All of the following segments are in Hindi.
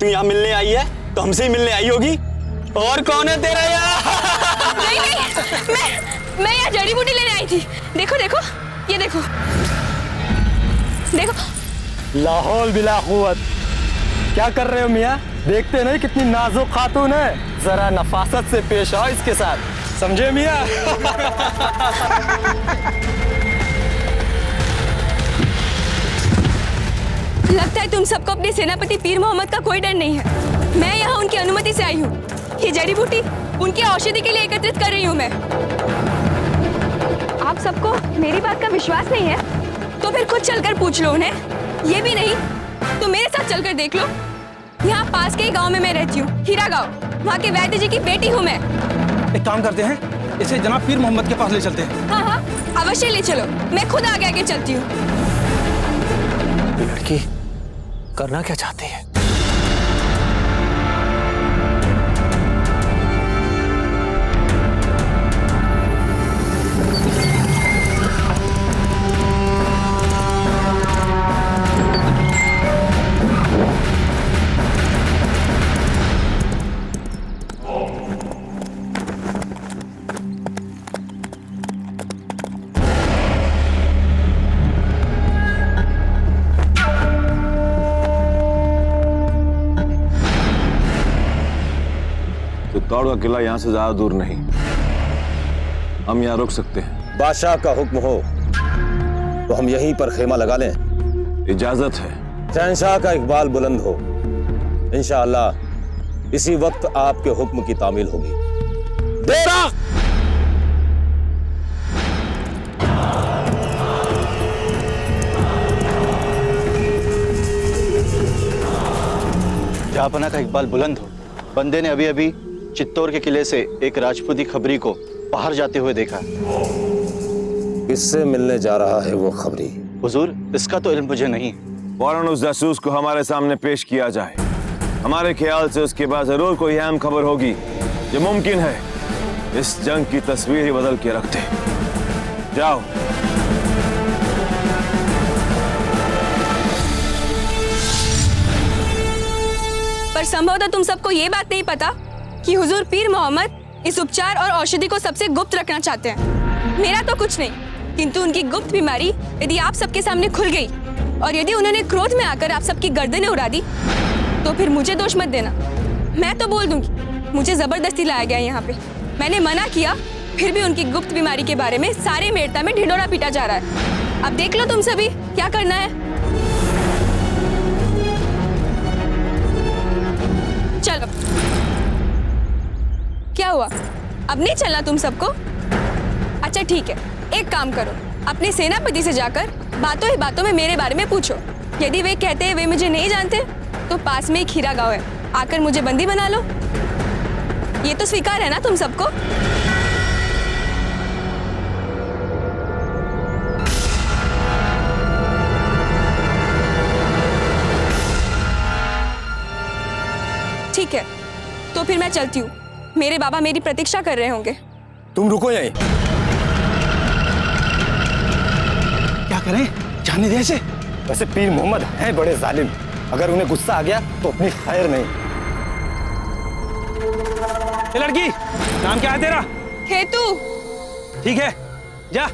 तू यहाँ मिलने आई है तो हमसे ही मिलने आई होगी। और कौन है तेरा यहाँ? नहीं मैं यहाँ जड़ी बूटी लेने आई थी। देखो देखो, ये देखो देखो। लाहौल बिला कुव्वत। क्या कर रहे हो मियाँ? देखते नहीं कितनी नाजुक खातून है, जरा नफासत से पेश आओ इसके साथ, समझे मियाँ? लगता है तुम सबको अपने सेनापति पीर मोहम्मद का कोई डर नहीं है। मैं यहाँ उनकी अनुमति से आई हूँ। ये जड़ी बूटी उनकी औषधि के लिए एकत्रित कर रही हूँ मैं। आप सबको मेरी बात का विश्वास नहीं है तो फिर खुद चलकर पूछ लो उन्हें। ये भी नहीं तो मेरे साथ चलकर देख लो। यहाँ पास के ही गांव में मैं रहती हूँ, हीरा गांव। वहाँ के वैद्य जी की बेटी हूँ मैं। एक काम करते हैं, इसे जनाब पीर मोहम्मद के पास ले चलते हैं। हाँ हाँ अवश्य ले चलो, मैं खुद आगे आगे चलती हूँ। लड़की करना क्या चाहती है? चित्तौड़ का किला यहाँ से ज्यादा दूर नहीं, हम यहाँ रुक सकते हैं। बादशाह का हुक्म हो तो हम यहीं पर खेमा लगा लें। इजाजत है। शहंशाह का इकबाल बुलंद हो। इंशाअल्लाह इसी वक्त आपके हुक्म की तामील होगी। देरा जहांपना का इकबाल बुलंद हो। बंदे ने अभी अभी चित्तौड़ के किले से एक राजपूती खबरी को बाहर जाते हुए देखा। किससे मिलने जा रहा है वो खबरी? हुजूर, इसका तो इल्म मुझे नहीं। फौरन उस जासूस को हमारे सामने पेश किया जाए। हमारे ख्याल से उसके पास जरूर कोई अहम खबर होगी। ये मुमकिन है इस जंग की तस्वीर ही बदल के रखते। जाओ। पर संभवतः तुम सबको ये बात नहीं पता कि हुजूर पीर मोहम्मद इस उपचार और औषधि को सबसे गुप्त रखना चाहते हैं। मेरा तो कुछ नहीं, किंतु उनकी गुप्त बीमारी यदि आप सबके सामने खुल गई और यदि उन्होंने क्रोध में आकर आप सबकी गर्दनें उड़ा दी तो फिर मुझे दोष मत देना। मैं तो बोल दूंगी मुझे जबरदस्ती लाया गया यहाँ पे। मैंने मना किया, फिर भी उनकी गुप्त बीमारी के बारे में सारे मेड़ता में ढिंढोरा पीटा जा रहा है। अब देख लो तुम सभी क्या करना है। चलो। क्या हुआ, अब नहीं चलना तुम सबको? अच्छा ठीक है, एक काम करो, अपने सेनापति से जाकर बातों ही बातों में मेरे बारे में पूछो। यदि वे कहते हैं वे मुझे नहीं जानते तो पास में एक हीरा गांव है, आकर मुझे बंदी बना लो। ये तो स्वीकार है ना तुम सबको? ठीक है, तो फिर मैं चलती हूँ। मेरे बाबा मेरी प्रतीक्षा कर रहे होंगे। तुम रुको यहीं। क्या करें, जाने दे इसे। वैसे पीर मोहम्मद हैं बड़े जालिम, अगर उन्हें गुस्सा आ गया तो अपनी खैर नहीं। ए लड़की, नाम क्या है तेरा? हेतु। ठीक है, जा।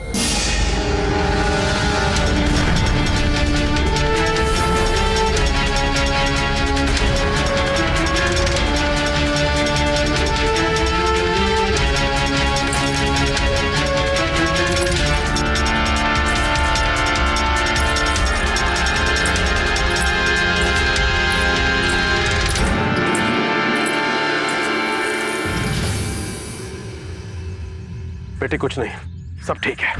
बेटी कुछ नहीं, सब ठीक है।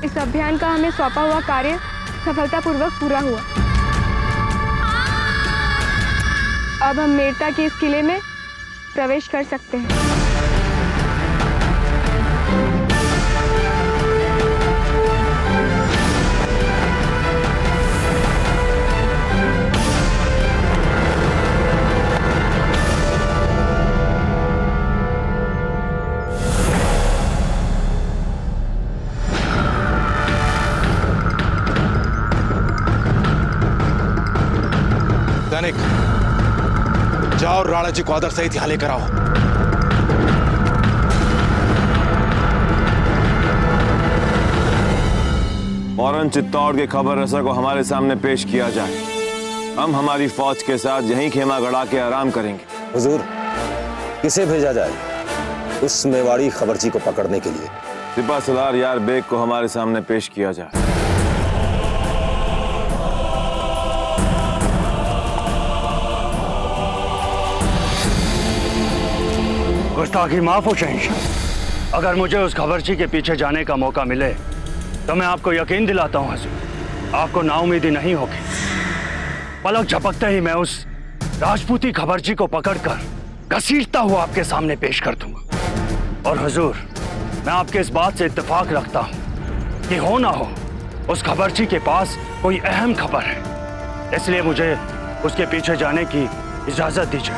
इस अभियान का हमें सौंपा हुआ कार्य सफलतापूर्वक पूरा हुआ। अब हम मेड़ता के इस किले में प्रवेश कर सकते हैं। तारिक, जाओ राणा जी को आदर सहित यहाँ लेकर आओ। फौरन चित्तौड़ के खबर रसा को हमारे सामने पेश किया जाए। हम हमारी फौज के साथ यहीं खेमा गड़ा के आराम करेंगे। हुजूर, किसे भेजा जाए उस मेवाड़ी खबरची को पकड़ने के लिए? सिपा सलार यार बेग को हमारे सामने पेश किया जाए। गुस्ताखी माफ हो शहंशाह। अगर मुझे उस खबरची के पीछे जाने का मौका मिले तो मैं आपको यकीन दिलाता हूं हुजूर, आपको नाउमीदी नहीं होगी। पलक झपकते ही मैं उस राजपूती खबरची को पकड़कर घसीटता हुआ आपके सामने पेश कर दूंगा। और हुजूर, मैं आपके इस बात से इत्तेफाक रखता हूं कि हो ना हो उस खबरची के पास कोई अहम खबर है, इसलिए मुझे उसके पीछे जाने की इजाजत दीजिए।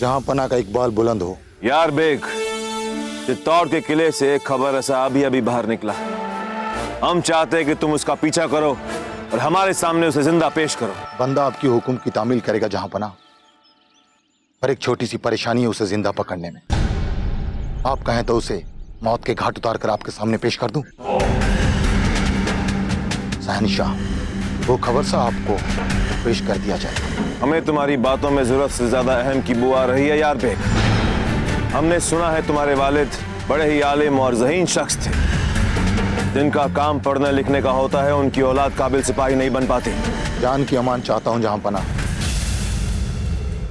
जहां पना का इकबाल बुलंद हो। यार बेग, चित्तौड़ के किले से एक खबर ऐसा अभी अभी बाहर निकला। हम चाहते हैं कि तुम उसका पीछा करो और हमारे सामने उसे जिंदा पेश करो। बंदा आपकी हुक्म की तामील करेगा जहां पना, पर एक छोटी सी परेशानी है उसे जिंदा पकड़ने में। आप कहें तो उसे मौत के घाट उतार कर आपके सामने पेश कर दूं? शहंशाह, वो खबर सा आपको पेश कर दिया जाए। हमें तुम्हारी बातों में जरूरत से ज्यादा अहम की बू आ रही है यार बेग। हमने सुना है तुम्हारे वालिद बड़े ही आलिम और ज़हीन शख्स थे, जिनका काम पढ़ने लिखने का होता है, उनकी औलाद काबिल सिपाही नहीं बन पाती। जान की अमान चाहता हूं जहां पना।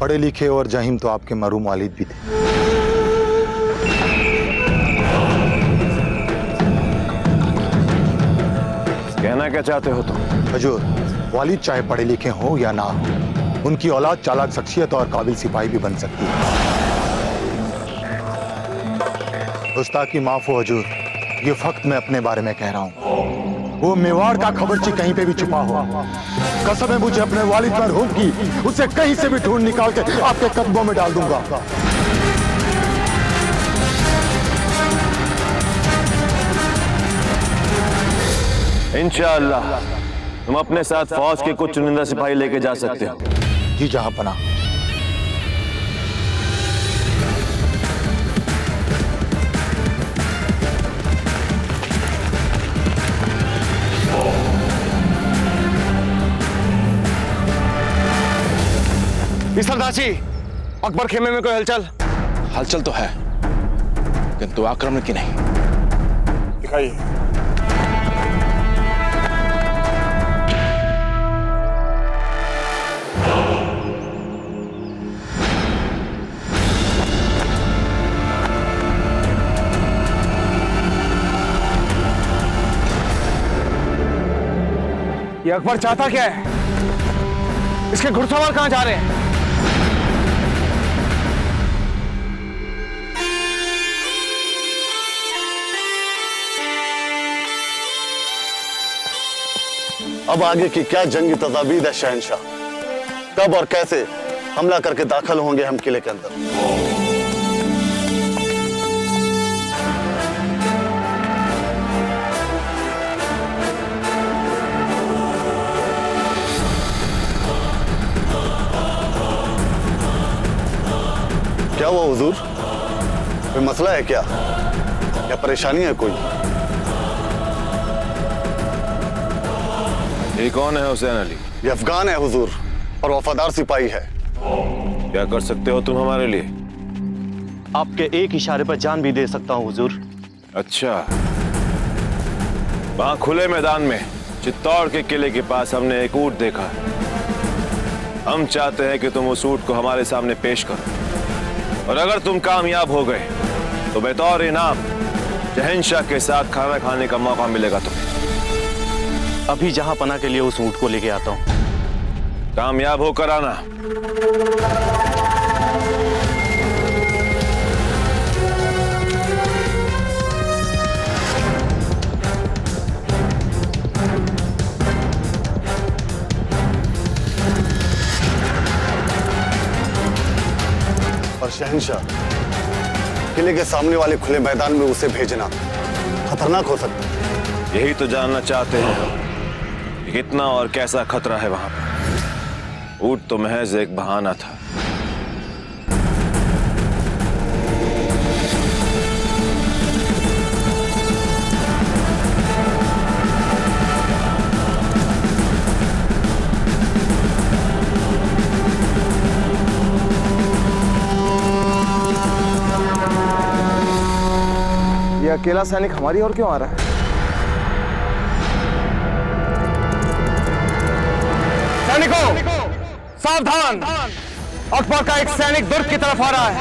पढ़े लिखे और जहीम तो आपके मरूम वालिद भी थे। कहना क्या चाहते हो तुम? हुजूर, वालिद चाहे पढ़े लिखे हो या ना हो, उनकी औलाद चालाक शख्सियत और काबिल सिपाही भी बन सकती है। गुस्ताखी माफ हो हुजूर, ये फक्त मैं अपने बारे में कह रहा हूँ। वो मेवाड़ का खबरची कहीं पे भी छुपा हो, कसम है मुझे अपने वालिद पर हुक्म की, उसे कहीं से भी ढूंढ निकाल के आपके कदमों में डाल दूंगा। इंशाअल्लाह तुम अपने साथ फौज के कुछ चुनिंदा सिपाही लेके जा सकते हो। जी जहां पना। सरदारजी, अकबर खेमे में कोई हलचल? हलचल तो है, किंतु आक्रमण की नहीं। दिखाइए। ये अकबर चाहता क्या है? इसके घुड़सवार कहां जा रहे हैं? अब आगे की क्या जंगी तदाबीर है शहंशाह? कब और कैसे हमला करके दाखिल होंगे हम किले के अंदर? क्या हुआ हुजूर? कोई मसला है क्या? क्या परेशानी है कोई? ये कौन है हुसैन अली? ये अफगान है हुजूर और वफादार सिपाही है। क्या कर सकते हो तुम हमारे लिए? आपके एक इशारे पर जान भी दे सकता हूं हुजूर। अच्छा, वहां खुले मैदान में चित्तौड़ के किले के पास हमने एक ऊंट देखा। हम चाहते हैं कि तुम उस ऊंट को हमारे सामने पेश करो, और अगर तुम कामयाब हो गए तो बतौर इनाम शहंशाह के साथ खाना खाने का मौका मिलेगा तुम्हें। अभी जहां पना के लिए उस ऊंट को लेके आता हूं। कामयाब होकर आना। और शहंशाह, किले के सामने वाले खुले मैदान में उसे भेजना खतरनाक हो सकता है। यही तो जानना चाहते हैं हम कि कितना और कैसा खतरा है वहां पर। ऊंट तो महज एक बहाना था। ये अकेला सैनिक हमारी ओर क्यों आ रहा है? सैनिकों, सावधान! अकबर का एक सैनिक दुर्ग की तरफ आ रहा है।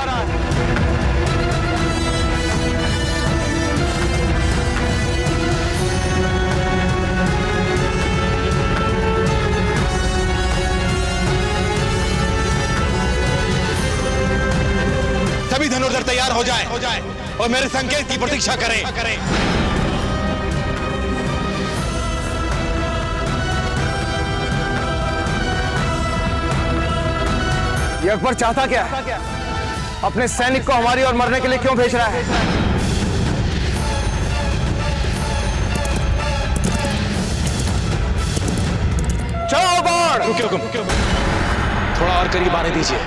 सभी धनुर्धर तैयार हो जाएं और मेरे संकेत की प्रतीक्षा करें। ये अकबर चाहता क्या है? अपने सैनिक को हमारी ओर मरने के लिए क्यों भेज रहा है? चलो बाण! रुकिए, थोड़ा और करीब आने दीजिए।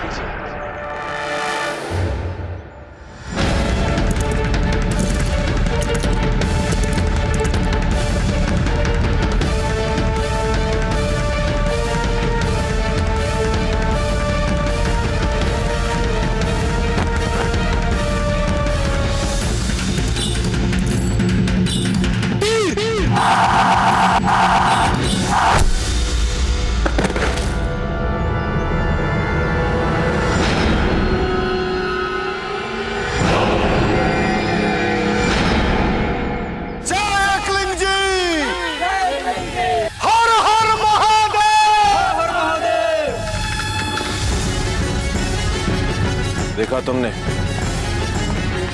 देखा तुमने?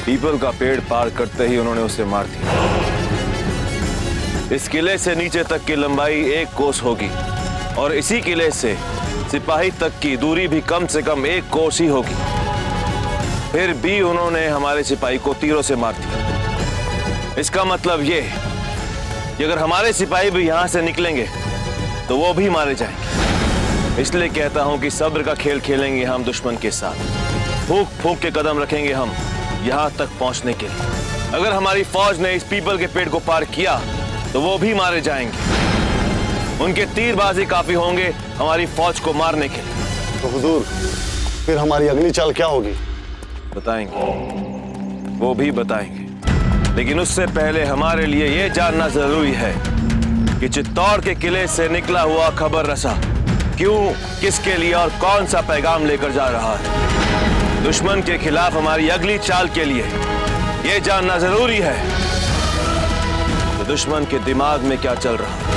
पीपल का पेड़ पार करते ही उन्होंने उसे मार दिया। इस किले से नीचे तक की लंबाई 1 कोस होगी और इसी किले से सिपाही तक की दूरी भी कम से कम 1 कोस ही होगी। फिर भी उन्होंने हमारे सिपाही को तीरों से मार दिया। इसका मतलब ये कि अगर हमारे सिपाही भी यहां से निकलेंगे तो वो भी मारे जाएंगे। इसलिए कहता हूं कि सब्र का खेल खेलेंगे हम दुश्मन के साथ। फूंक फूंक के कदम रखेंगे हम यहां तक पहुंचने के लिए। अगर हमारी फौज ने इस पीपल के पेड़ को पार किया तो वो भी मारे जाएंगे। उनके तीरबाजी काफी होंगे हमारी फौज को मारने के लिए। तो हुजूर, फिर हमारी अगली चाल क्या होगी? बताएंगे, वो भी बताएंगे। लेकिन उससे पहले हमारे लिए ये जानना जरूरी है कि चित्तौड़ के किले से निकला हुआ खबर रसा क्यों, किसके लिए और कौन सा पैगाम लेकर जा रहा है। दुश्मन के खिलाफ हमारी अगली चाल के लिए यह जानना जरूरी है कि दुश्मन के दिमाग में क्या चल रहा है।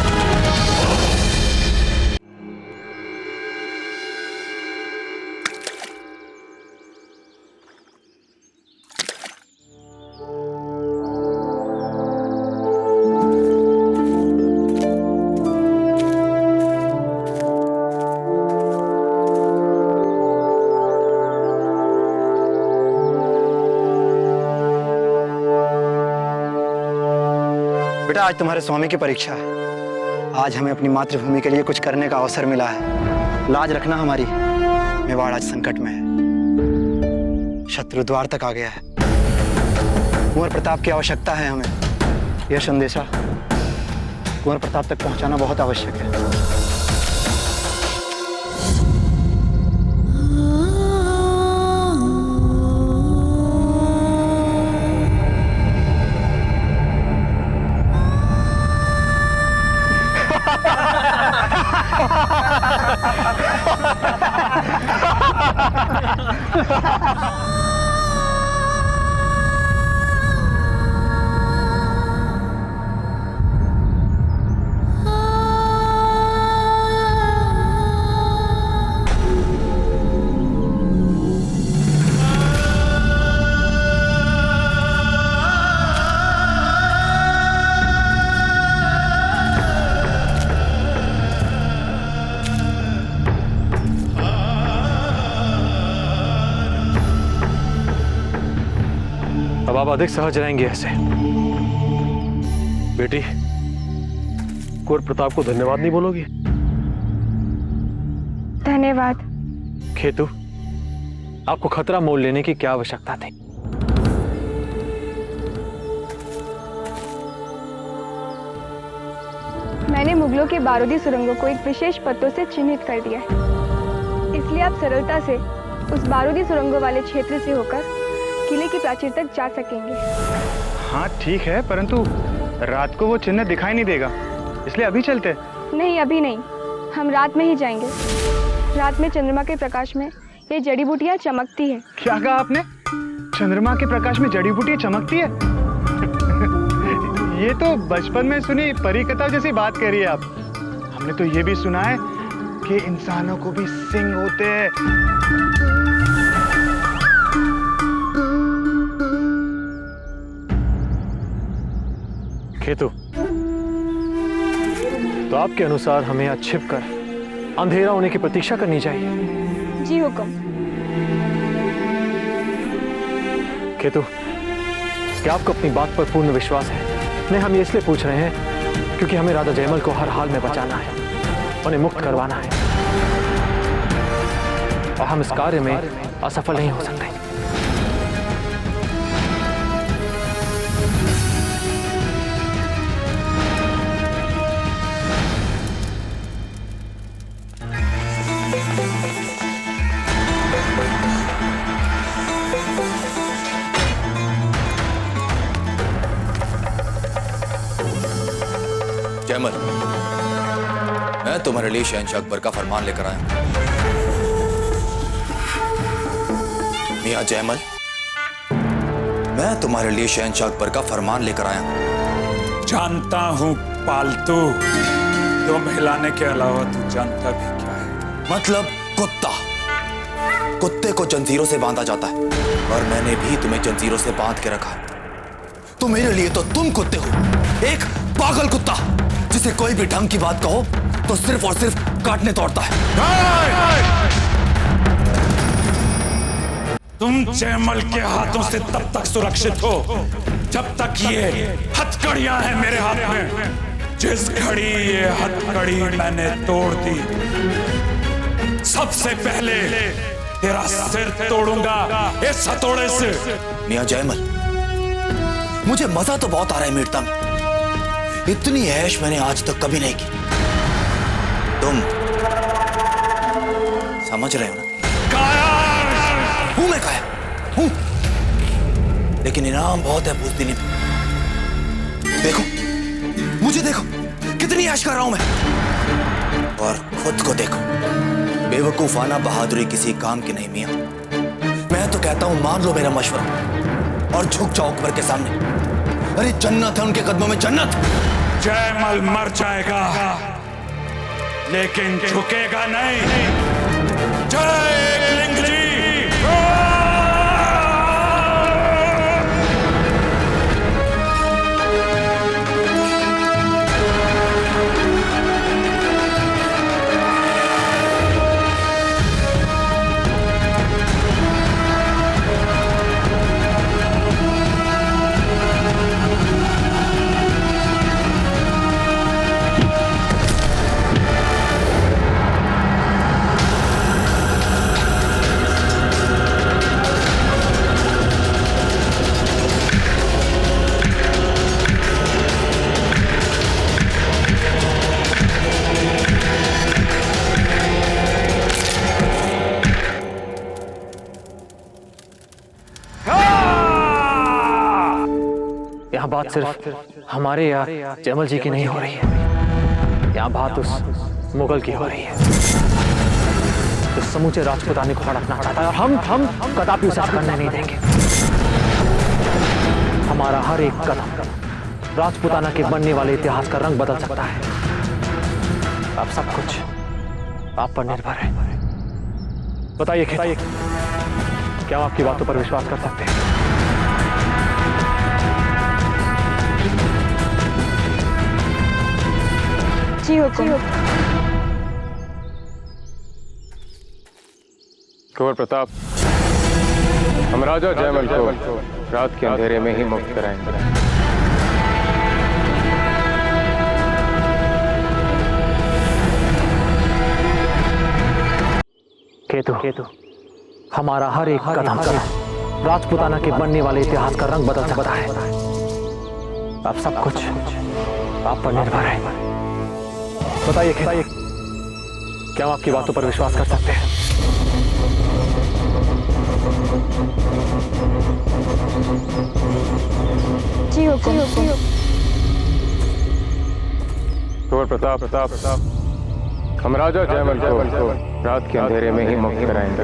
बेटा, आज तुम्हारे स्वामी की परीक्षा है। आज हमें अपनी मातृभूमि के लिए कुछ करने का अवसर मिला है। लाज रखना हमारी। मेवाड़ आज संकट में है। शत्रु द्वार तक आ गया है। कुंवर प्रताप की आवश्यकता है हमें। यह संदेशा कुंवर प्रताप तक पहुंचाना बहुत आवश्यक है। आप अधिक सहज रहेंगे ऐसे। बेटी, कुंवर प्रताप को धन्यवाद नहीं बोलोगी? धन्यवाद। खेतु, आपको खतरा मोल लेने की क्या आवश्यकता थी? मैंने मुगलों के बारूदी सुरंगों को एक विशेष पत्तों से चिन्हित कर दिया है, इसलिए आप सरलता से उस बारूदी सुरंगों वाले क्षेत्र से होकर किले की प्राचीर तक जा सकेंगे। हाँ ठीक है, परंतु रात को वो चिन्ह दिखाई नहीं देगा, इसलिए अभी चलते। नहीं, अभी नहीं, हम रात में ही जाएंगे। रात में चंद्रमा के प्रकाश में ये जड़ी बूटियाँ चमकती है। क्या कहा आपने? चंद्रमा के प्रकाश में जड़ी बूटियाँ चमकती है? ये तो बचपन में सुनी परी कथा जैसी बात कह रही है आप। हमने तो ये भी सुना है कि इंसानों को भी सिंग होते हैं। खेतु, तो आपके अनुसार हमें यहाँ छिपकर अंधेरा होने की प्रतीक्षा करनी चाहिए? जी हुक्म। खेतु, क्या आपको अपनी बात पर पूर्ण विश्वास है? नहीं, हम ये इसलिए पूछ रहे हैं क्योंकि हमें राजा जयमल को हर हाल में बचाना है, उन्हें मुक्त करवाना है, और हम इस कार्य में असफल नहीं हो सकते। जयमल, मैं तुम्हारे लिए शहंशाह अकबर का फरमान लेकर आया हूं। मियां जयमल, मैं तुम्हारे लिए शहंशाह अकबर का फरमान लेकर आया हूं। जानता हूं पालतू, तुम हिलाने के अलावा तू जानता भी क्या है? मतलब कुत्ता। कुत्ते को जंजीरों से बांधा जाता है, और मैंने भी तुम्हें जंजीरों से बांध के रखा है। तो मेरे लिए तो तुम कुत्ते हो, एक पागल कुत्ता जिसे कोई भी ढंग की बात कहो तो सिर्फ और सिर्फ काटने दौड़ता है। तुम जयमल के हाथों से तब तक सुरक्षित हो जब तक ये हथकड़ियां हैं मेरे हाथ में। जिस घड़ी ये हथकड़ी मैंने तोड़ दी, सबसे पहले तेरा सिर तोड़ूंगा इस हथौड़े से। मियां जयमल, मुझे मजा तो बहुत आ रहा है मीरता में। इतनी ऐश मैंने आज तक कभी नहीं की। तुम समझ रहे हो ना? हूं मैं कायर हूं, लेकिन इनाम बहुत है बुज़दिनी पे। देखो मुझे, देखो कितनी ऐश कर रहा हूं मैं, और खुद को देखो। बेवकूफाना बहादुरी किसी काम की नहीं मियां। मैं तो कहता हूं मान लो मेरा मशवरा और झुक जाओ अकबर के सामने। अरे जन्नत है उनके कदमों में, जन्नत। जयमल मर जाएगा लेकिन झुकेगा नहीं। जय एकलिंग जी। यहाँ बात सिर्फ हमारे या जयमल जी की नहीं हो रही है, यहाँ बात उस मुगल की हो रही है जो समूचे राजपुताने को हड़पना चाहता है, और हम कदापि उसे करने नहीं देंगे। हमारा हर एक कदम राजपुताना के बनने वाले इतिहास का रंग बदल सकता है। अब सब कुछ आप पर निर्भर है। बताइए क्या आप आपकी बातों पर विश्वास कर सकते हैं? जी हुक्म। कुंवर प्रताप, हम राजा जयमल को रात के अंधेरे में ही मुक्त कराएंगे। केतु, हमारा हर एक कदम राजपुताना के बनने वाले इतिहास का रंग बदल सकता है। अब सब कुछ आप पर निर्भर है। बताइए क्या हम आपकी बातों पर विश्वास कर सकते हैं? जी हुकुम। प्रताप, हम राजा जयमल को रात के अंधेरे में ही मुक्त कराएंगे।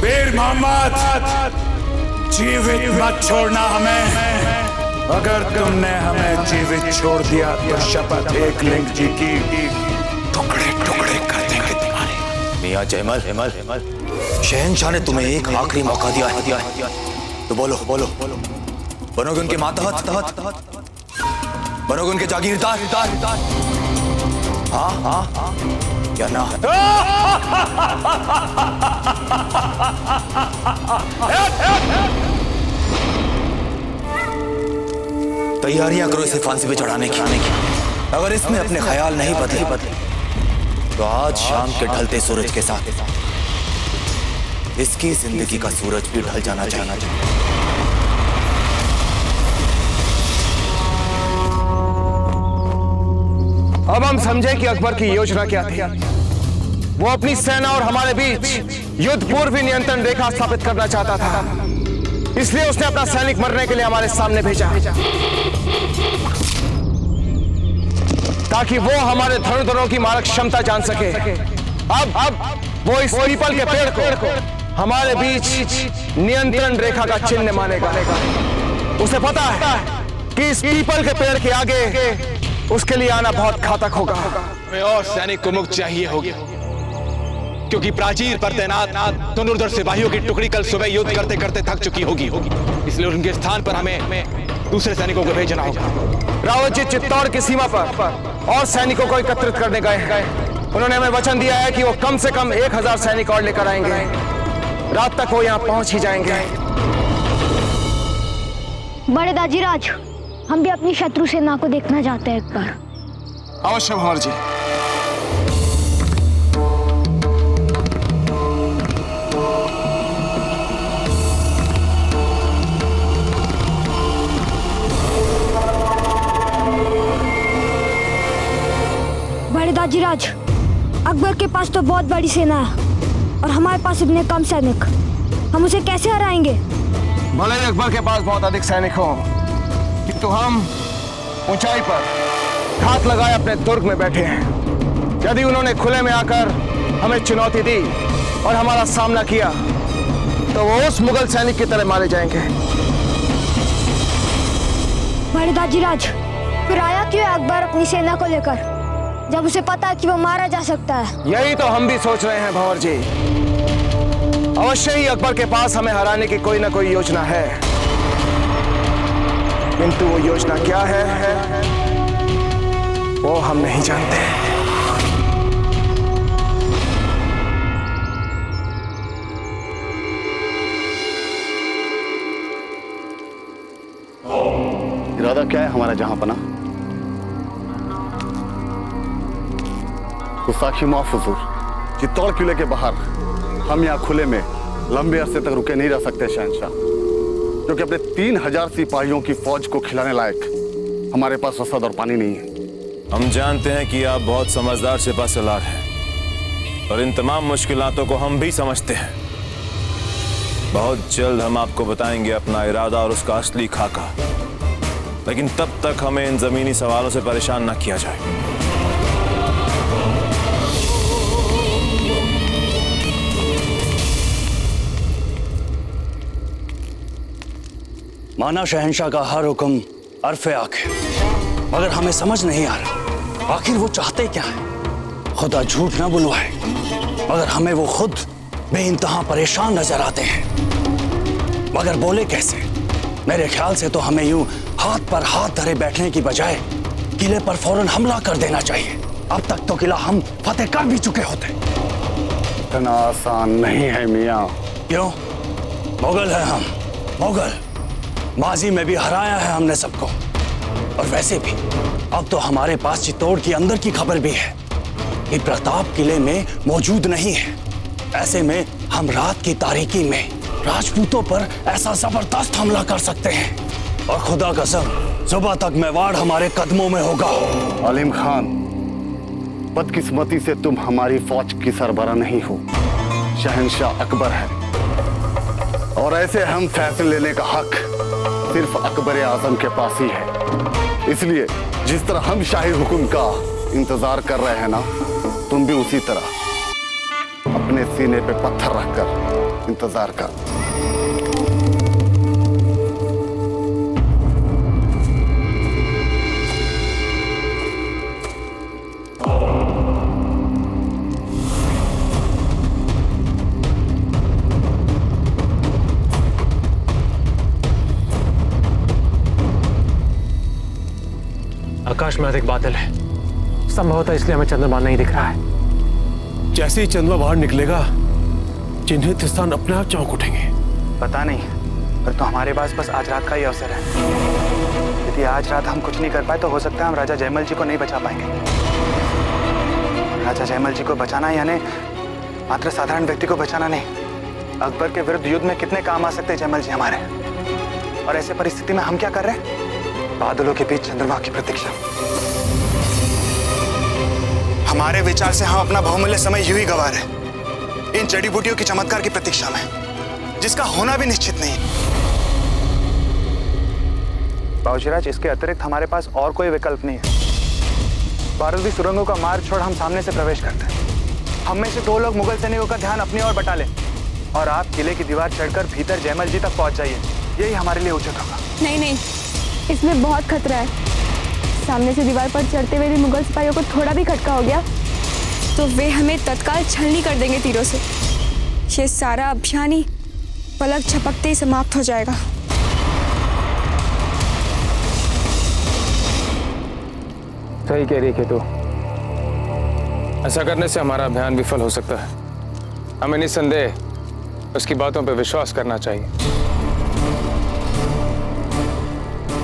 वीर मोहम्मद, जीवित मत छोड़ना हमें। अगर तुमने हमें जीवित छोड़ दिया तो शपथ एक लिंग जी की टुकड़े टुकड़े कर देंगे तुम्हारे। मियां जयमल, शहंशाह ने तुम्हें एक आखिरी मौका दिया है, तो बोलो बनोगे उनके मातहत, बनोगे उनके जागीरदार, हाँ या ना? तैयारियां करो इसे फांसी पे चढ़ाने की। अगर इसने अपने ख्याल नहीं बदले तो आज शाम के ढलते सूरज के साथ इसकी जिंदगी का सूरज भी ढल जाना चाहिए। अब हम समझे कि अकबर की योजना क्या थी। वो अपनी सेना और हमारे बीच युद्ध पूर्व नियंत्रण रेखा स्थापित करना चाहता था, इसलिए उसने अपना सैनिक मरने के लिए हमारे सामने भेजा, ताकि वो हमारे धनुर्धरों की मारक क्षमता जान सके। अब वो इस पीपल के पेड़ को हमारे बीच नियंत्रण रेखा का चिन्ह मानेगा। उसे पता है कि इस पीपल के पेड़ के आगे उसके लिए आना बहुत घातक होगा। हमें और सैनिक को मुक्त चाहिए होगी, क्योंकि प्राचीर पर तैनात धनुर्धर सिपाहियों की टुकड़ी कल सुबह युद्ध करते करते थक चुकी होगी। इसलिए उनके स्थान पर हमें दूसरे सैनिकों को भेजना होगा। रावत जी चित्तौड़ की सीमा पर और सैनिकों को एकत्रित करने गए। उन्होंने हमें वचन दिया है कि वो कम से कम 1000 सैनिक और लेकर आएंगे। रात तक वो यहाँ पहुंच ही जाएंगे। बड़े दाजीराज, हम भी अपनी शत्रु सेना को देखना चाहते हैं एक बार। अवश्य भंवर जी। बड़े दाजीराज, अकबर के पास तो बहुत बड़ी सेना है और हमारे पास इतने कम सैनिक, हम उसे कैसे हराएंगे? भले ही अकबर के पास बहुत अधिक सैनिक हों, किंतु हम ऊंचाई पर घात लगाए अपने दुर्ग में बैठे हैं। यदि उन्होंने खुले में आकर हमें चुनौती दी और हमारा सामना किया तो वो उस मुगल सैनिक की तरह मारे जाएंगे। बड़े दाजीराज, फिर आया क्यों अकबर अपनी सेना को लेकर, जब उसे पता है कि वो मारा जा सकता है? यही तो हम भी सोच रहे हैं भंवर जी। अवश्य ही अकबर के पास हमें हराने की कोई ना कोई योजना है, किंतु वो योजना क्या है वो हम नहीं जानते। इरादा क्या है हमारा जहां पना? गुस्ताखी माफ हुजूर। चित्तौड़ किले के बाहर हम यहाँ खुले में लंबे अरसे तक रुके नहीं रह सकते शहंशाह, क्योंकि अपने 3000 सिपाहियों की फौज को खिलाने लायक हमारे पास रसद और पानी नहीं है। हम जानते हैं कि आप बहुत समझदार सिपा सलार हैं और इन तमाम मुश्किलातों को हम भी समझते हैं। बहुत जल्द हम आपको बताएंगे अपना इरादा और उसका असली खाका, लेकिन तब तक हमें इन जमीनी सवालों से परेशान न किया जाए। माना शहंशाह का हर हुक्म अरफे आंखें, मगर हमें समझ नहीं आ रहा आखिर वो चाहते क्या है। खुदा झूठ ना बुलवाए, मगर हमें वो खुद बेइंतहा परेशान नजर आते हैं, मगर बोले कैसे? मेरे ख्याल से तो हमें यूं हाथ पर हाथ धरे बैठने की बजाय किले पर फौरन हमला कर देना चाहिए। अब तक तो किला हम फतेह कर भी चुके होते। इतना आसान नहीं है मियाँ। क्यों? मुगल है हम, मुगल। माजी में भी हराया है हमने सबको। और वैसे भी अब तो हमारे पास चित्तौड़ की अंदर की खबर भी है कि प्रताप किले में मौजूद नहीं है। ऐसे में हम रात की तारीकी में राजपूतों पर ऐसा जबरदस्त हमला कर सकते हैं और खुदा कसम सुबह तक मेवाड़ हमारे कदमों में होगा। आलिम खान, बदकिस्मती से तुम हमारी फौज की सरबरा नहीं हो, शहंशाह अकबर है और ऐसे हम फैसले लेने का हक सिर्फ अकबर आजम के पास ही है। इसलिए जिस तरह हम शाही हुक्म का इंतजार कर रहे हैं ना, तुम भी उसी तरह अपने सीने पे पत्थर रखकर इंतजार कर। आकाश में अधिक बादल है, संभवतः इसलिए हमें चंद्रमा नहीं दिख रहा है। जैसे ही चंद्रमा बाहर निकलेगा चिन्हित स्थान अपने आप चौंक उठेंगे। पता नहीं, पर तो हमारे पास बस आज रात का ही अवसर है। यदि आज रात हम कुछ नहीं कर पाए तो हो सकता है हम राजा जयमल जी को नहीं बचा पाएंगे। राजा जयमल जी को बचाना यानी मात्र साधारण व्यक्ति को बचाना नहीं। अकबर के विरुद्ध युद्ध में कितने काम आ सकते हैं जयमल जी हमारे। और ऐसे परिस्थिति में हम क्या कर रहे हैं? बादलों के बीच चंद्रमा की प्रतीक्षा। हमारे विचार से हम अपना बहुमूल्य समय यूं ही गंवा रहे इन जड़ी बूटियों की चमत्कार की प्रतीक्षा में, जिसका होना भी निश्चित नहीं। बाबूजीराज, इसके अतिरिक्त हमारे पास और कोई विकल्प नहीं है। बारूदी सुरंगों का मार्ग छोड़ हम सामने से प्रवेश करते हैं। हम में से 2 लोग मुगल सैनिकों का ध्यान अपनी ओर बटा लें और आप किले की दीवार चढ़कर भीतर जयमल जी तक पहुंच जाइए। यही हमारे लिए उचित होगा। नहीं नहीं, इसमें बहुत खतरा है। सामने से दीवार पर चढ़ते हुए मुगल सिपाहियों को थोड़ा भी खटका हो गया तो वे हमें तत्काल छलनी कर देंगे तीरों से। ये सारा अभियान ही पलक झपकते ही समाप्त हो जाएगा। सही कह रही है तू। ऐसा करने से हमारा अभियान विफल हो सकता है। हमें निस्संदेह उसकी बातों पर विश्वास करना चाहिए।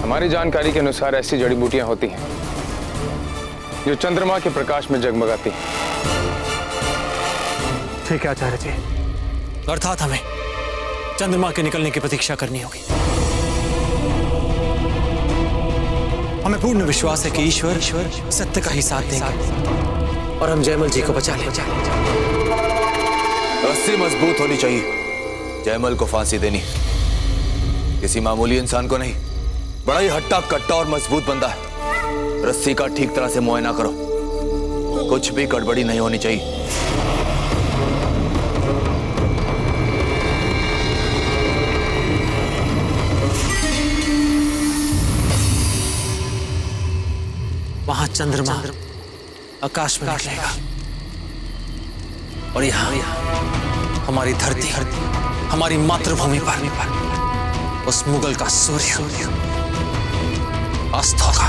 हमारी जानकारी के अनुसार ऐसी जड़ी बूटियां होती हैं जो चंद्रमा के प्रकाश में जगमगाती हैं। ठीक है आचार्य जी, अर्थात हमें चंद्रमा के निकलने की प्रतीक्षा करनी होगी। हमें पूर्ण विश्वास है कि ईश्वर सत्य का ही साथ देंगे और हम जयमल जी को बचा लेंगे। रस्सी मजबूत होनी चाहिए। जयमल को फांसी देनी किसी मामूली इंसान को नहीं, बड़ा ही हट्टा कट्टा और मजबूत बंदा है। रस्सी का ठीक तरह से मुआयना करो, कुछ भी गड़बड़ी नहीं होनी चाहिए। वहां चंद्रमा आकाश में निकलेगा और यहाँ हमारी धरती, हमारी मातृभूमि पर उस मुगल का सूर्य अस्त होगा।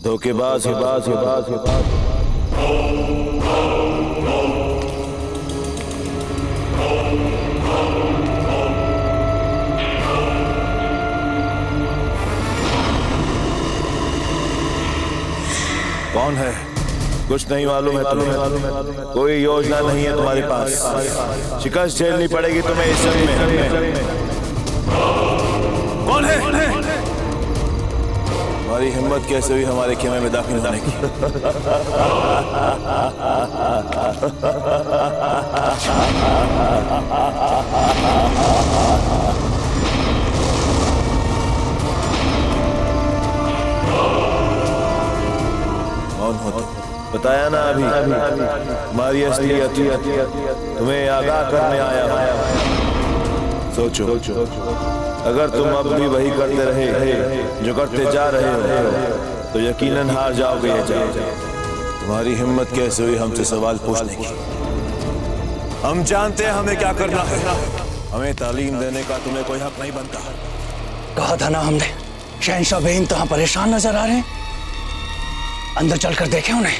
धोखेबाज कौन है? कुछ नहीं मालूम है तुम्हें? कोई योजना नहीं है तुम्हारे पास? शिकस्त झेलनी पड़ेगी तुम्हें इस जंग में। कौन है? हमारी हिम्मत कैसे हुई हमारे खेमे में दाखिल होने की? कौन हो तुम? बताया ना अभी हमारी असलियत तुम्हें आगाह करने आया हूं। सोचो, अगर तुम अब भी वही करते रहे जो करते जा रहे हो तो यकीनन हार जाओगे। तुम्हारी हिम्मत कैसे हुई हमसे सवाल पूछने की? हम जानते हैं हमें क्या करना है। हमें तालीम देने का तुम्हें कोई हक नहीं बनता। कहा था ना हमने, शहंशाह बेइंतहा परेशान नजर आ रहे हैं। अंदर चलकर देखें उन्हें?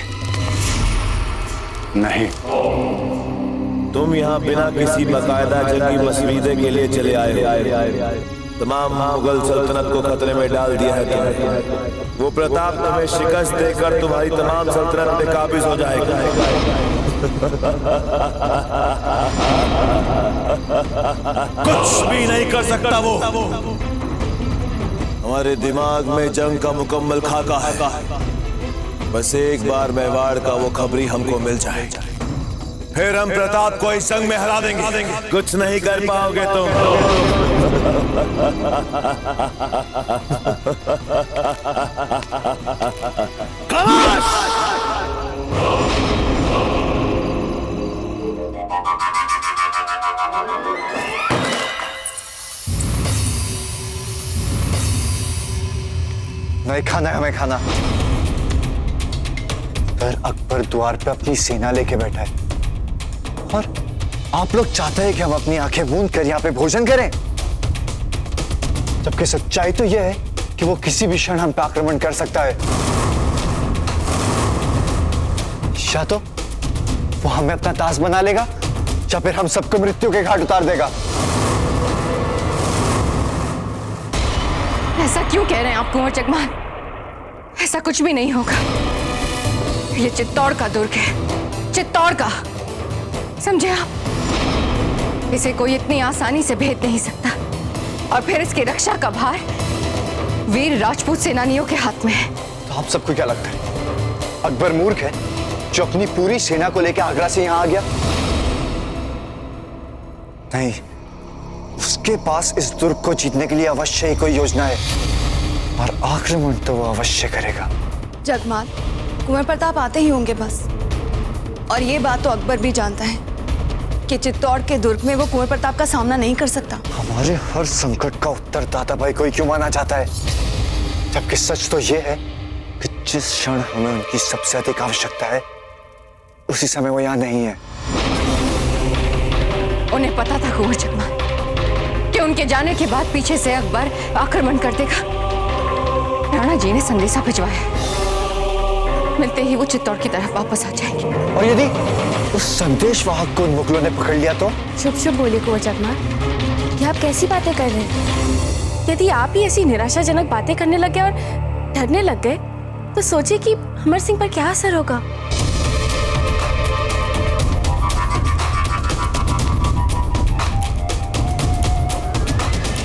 नहीं। तुम यहाँ बिना किसी बाकायदा जंगी मसवीदे के लिए चले आए। तमाम मुगल सल्तनत को खतरे में डाल दिया है तुमने। वो प्रताप तुम्हें शिकस्त देकर तुम्हारी तमाम सल्तनत पे काबिज हो जाएगा। कुछ भी नहीं कर सकता वो। हमारे दिमाग में जंग का मुकम्मल खाका है। बस एक बार मेवाड़ का वो खबरी हमको मिल जाए, फिर हम प्रताप को इस जंग में हरा देंगे। कुछ नहीं कर पाओगे तुम। नहीं खाना है हमें खाना। पर अकबर द्वार पे अपनी सेना लेके बैठा है और आप लोग चाहते हैं कि हम अपनी आंखें मूंद कर यहाँ पे भोजन करें, जबकि सच्चाई तो यह है कि वो किसी भी क्षण हम पे आक्रमण कर सकता है। या तो वो हमें अपना ताज बना लेगा या फिर हम सबको मृत्यु के घाट उतार देगा। ऐसा क्यों कह रहे हैं आप कुंवर जगमान? ऐसा कुछ भी नहीं होगा। ये चित्तौड़ का दुर्ग है, चित्तौड़ का, समझे आप? इसे कोई इतनी आसानी से भेद नहीं सकता। और फिर इसकी रक्षा का भार वीर राजपूत सेनानियों के हाथ में है। तो आप सबको क्या लगता है अकबर मूर्ख है जो अपनी पूरी सेना को लेकर आगरा से यहां आ गया? नहीं, उसके पास इस दुर्ग को जीतने के लिए अवश्य ही कोई योजना है और आक्रमण तो वो अवश्य करेगा। जगमान, कुंवर प्रताप आते ही होंगे बस। और ये बात तो अकबर भी जानता है कि चित्तौड़ के दुर्ग में वो कुंवर प्रताप का सामना नहीं कर सकता। हमारे हर संकट का उत्तर दाता भाई कोई क्यों माना चाहता है, जबकि सच तो ये है कि जिस क्षण हमें उनकी सबसे अधिक आवश्यकता है उसी समय वो यहाँ नहीं है। उन्हें पता था कुंवर जगमान कि उनके जाने के बाद पीछे से अकबर आक्रमण कर देगा। राणा जी ने संदेशा भिजवाया, मिलते ही वो चित्तौड़ की तरफ वापस आ जाएंगे। और यदि उस संदेश वाहक को उन मुगलों ने पकड़ लिया तो? शुभ शुभ बोले कुंवर जगमान, ये आप कैसी बातें कर रहे हैं? यदि आप ही ऐसी निराशाजनक बातें करने लगे और डरने लग गए तो सोचिए कि अमर सिंह पर क्या असर होगा।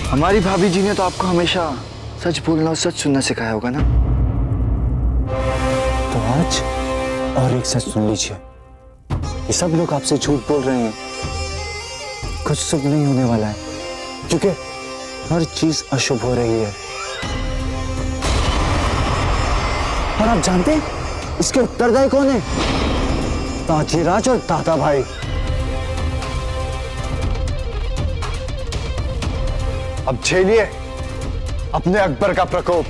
हमारी भाभी जी ने तो आपको हमेशा सच बोलना और सच सुनना सिखाया होगा ना? तो आज और एक सच सुन लीजिए। ये सब लोग आपसे झूठ बोल रहे हैं। कुछ शुभ नहीं होने वाला है क्योंकि हर चीज अशुभ हो रही है। और आप जानते हैं इसके उत्तरदायी कौन है? ताजीराज और दादा भाई। अब झेलिए अपने अकबर का प्रकोप।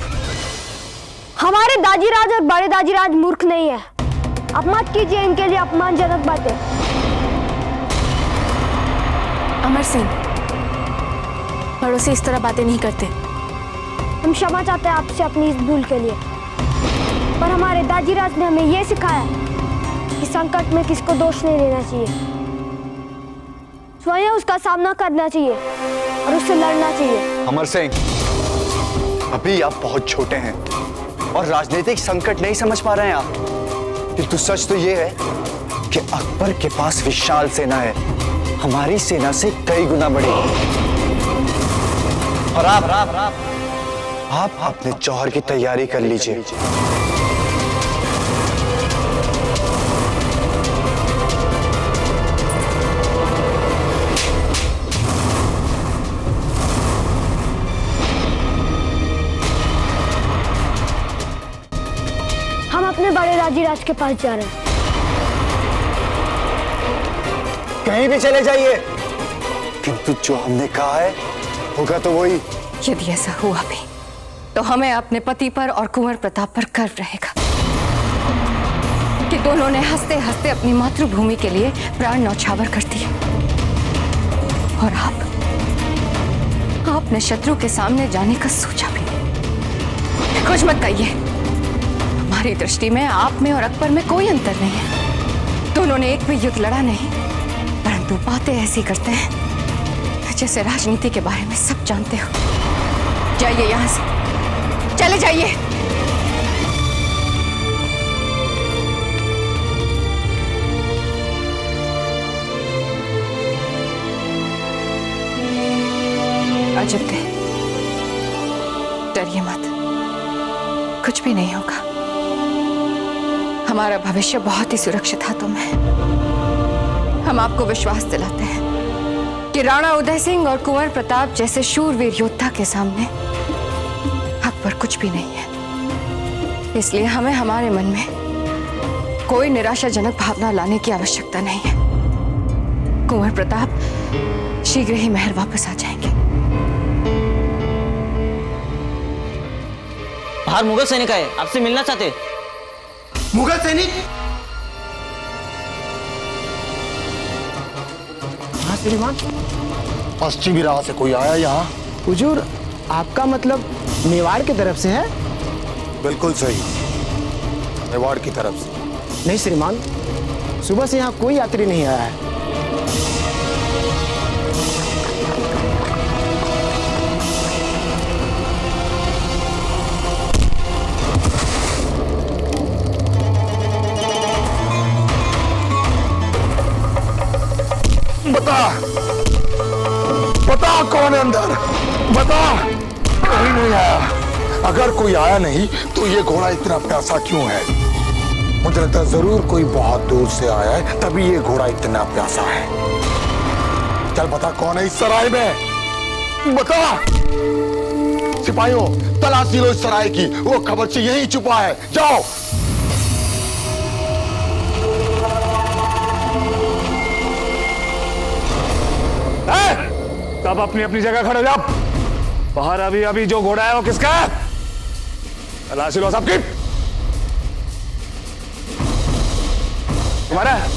हमारे दाजीराज और बड़े दाजीराज मूर्ख नहीं है। अब मत कीजिए इनके लिए अपमानजनक बातें। अमर सिंह, बड़ों से इस तरह बातें नहीं करते। हम क्षमा चाहते हैं आपसे अपनी इस भूल के लिए। पर हमारे दाजीराज ने हमें यह सिखाया कि संकट में किसको दोष नहीं देना चाहिए, स्वयं उसका सामना करना चाहिए और उससे लड़ना चाहिए। अमर सिंह, अभी आप बहुत छोटे हैं और राजनीतिक संकट नहीं समझ पा रहे हैं आप। किंतु सच तो ये है कि अकबर के पास विशाल सेना है, हमारी सेना से कई गुना बड़ी। और आप अपने जौहर की तैयारी कर लीजिए। हम अपने बड़े दाजीराज के पास जा रहे हैं। कहीं भी चले जाइए, किंतु जो हमने कहा है होगा तो वही। यदि ऐसा हुआ भी तो हमें अपने पति पर और कुंवर प्रताप पर गर्व रहेगा कि दोनों ने हंसते हंसते अपनी मातृभूमि के लिए प्राण न्यौछावर कर दिए। और आपने शत्रु के सामने जाने का सोचा भी नहीं। कुछ मत कहिए, हमारी दृष्टि में आप में और अकबर में कोई अंतर नहीं है। दोनों ने एक भी युद्ध लड़ा नहीं, परंतु बातें ऐसी करते हैं जैसे राजनीति के बारे में सब जानते हो। जाइए यहाँ से, चले जाइए। अजब थे, डरिए मत, कुछ भी नहीं होगा। हमारा भविष्य बहुत ही सुरक्षित हाथों में है। हम आपको विश्वास दिलाते हैं कि राणा उदय सिंह और कुंवर प्रताप जैसे शूरवीर योद्धा के सामने अकबर कुछ भी नहीं है। इसलिए हमें हमारे मन में कोई निराशाजनक भावना लाने की आवश्यकता नहीं है। कुंवर प्रताप शीघ्र ही महल वापस आ जाएंगे। बाहर मुगल सैनिक आए, आपसे मिलना चाहते। मुगल सैनिक? हाँ श्रीमान, पश्चिमी राह से कोई आया यहाँ? हुजूर, आपका मतलब मेवाड़ की तरफ से है? बिल्कुल सही, मेवाड़ की तरफ से। नहीं श्रीमान, सुबह से यहाँ कोई यात्री नहीं आया है। बता कौन है अंदर, बता। कोई नहीं आया। अगर कोई आया नहीं तो ये घोड़ा इतना प्यासा क्यों है? मुझे लगता है जरूर कोई बहुत दूर से आया है, तभी ये घोड़ा इतना प्यासा है। चल बता कौन है इस सराय में, बता। सिपाहियों, तलाशी लो इस सराय की, वो खबरची यहीं छुपा है, जाओ। सब अपनी अपनी जगह खड़े हो जाओ। बाहर अभी अभी जो घोड़ा है वो किसका है? तलाशी लो सबकी। तुम्हारा है?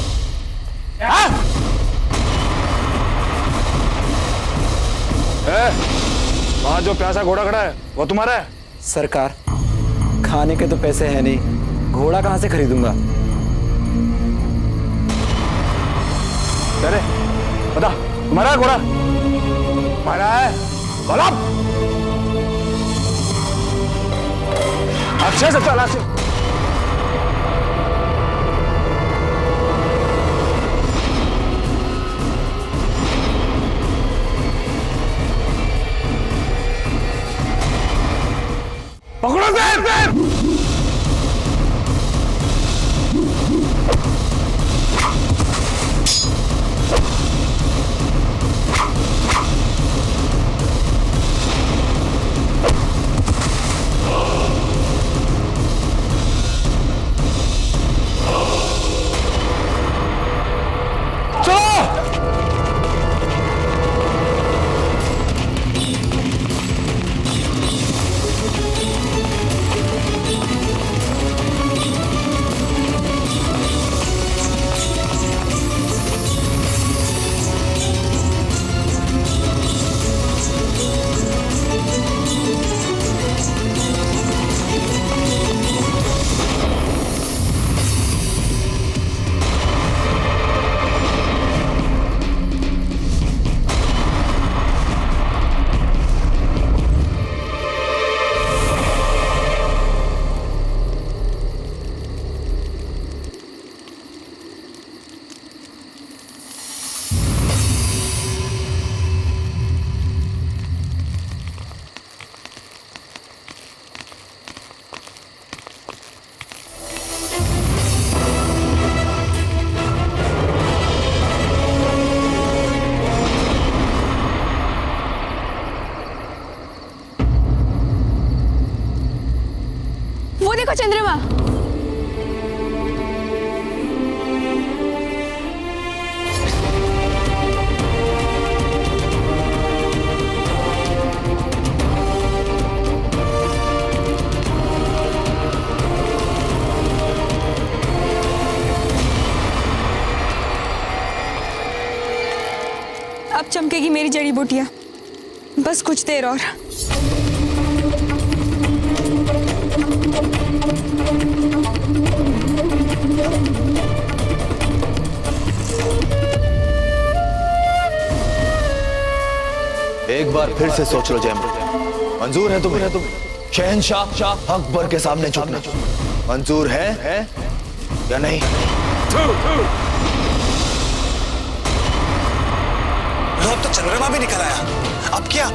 वहां जो प्यासा घोड़ा खड़ा है वो तुम्हारा है? सरकार, खाने के तो पैसे है नहीं, घोड़ा कहां से खरीदूंगा? अरे बता, तुम्हारा है घोड़ा? तुम्हारा है? बोलो। अच्छे से तलाशी। पकड़ो से। देखो चंद्रमा। अब चमकेगी मेरी जड़ी बूटियां, बस कुछ देर और। बार फिर से सोच लो जयमल, मंजूर है तुम्हें शहंशाह अकबर के सामने झुकना? मंजूर है या नहीं? अब तो चंद्रमा भी निकल आया, अब क्या?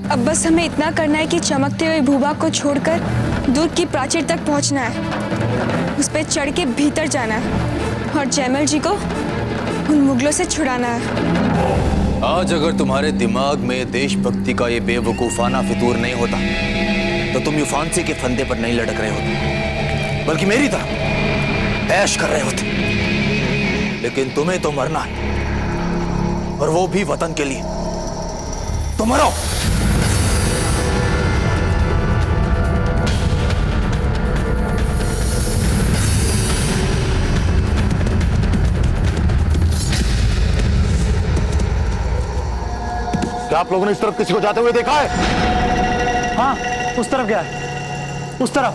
अब बस हमें इतना करना है कि चमकते हुए भूभाग को छोड़कर दुर्ग की प्राचीर तक पहुंचना है, उस पर चढ़ के भीतर जाना है और जयमल जी को उन मुगलों से छुड़ाना है। आज अगर तुम्हारे दिमाग में देशभक्ति का ये बेवकूफाना फितूर नहीं होता तो तुम यूं फांसी के फंदे पर नहीं लटक रहे होते, बल्कि मेरी तरह ऐश कर रहे होते। लेकिन तुम्हें तो मरना है, और वो भी वतन के लिए। तो मरो। क्या आप लोगों ने इस तरफ किसी को जाते हुए देखा है? हाँ, उस तरफ गया है, उस तरफ।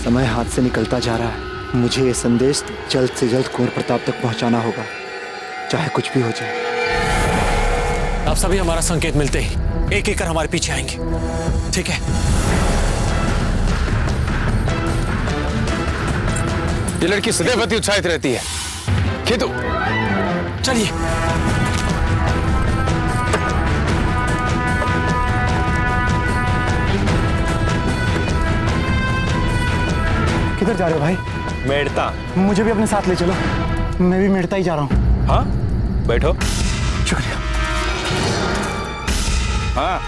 समय हाथ से निकलता जा रहा है, मुझे ये संदेश जल्द से जल्द कुंवर प्रताप तक पहुंचाना होगा, चाहे कुछ भी हो जाए। आप सभी हमारा संकेत मिलते ही एक एक कर हमारे पीछे आएंगे, ठीक है? ये लड़की सदैव अति उत्साहित रहती है। खेतु, चलिए। किधर जा रहे हो भाई? मेड़ता। मुझे भी अपने साथ ले चलो, मैं भी मेड़ता ही जा रहा हूँ। हाँ, बैठो। शुक्रिया। हाँ।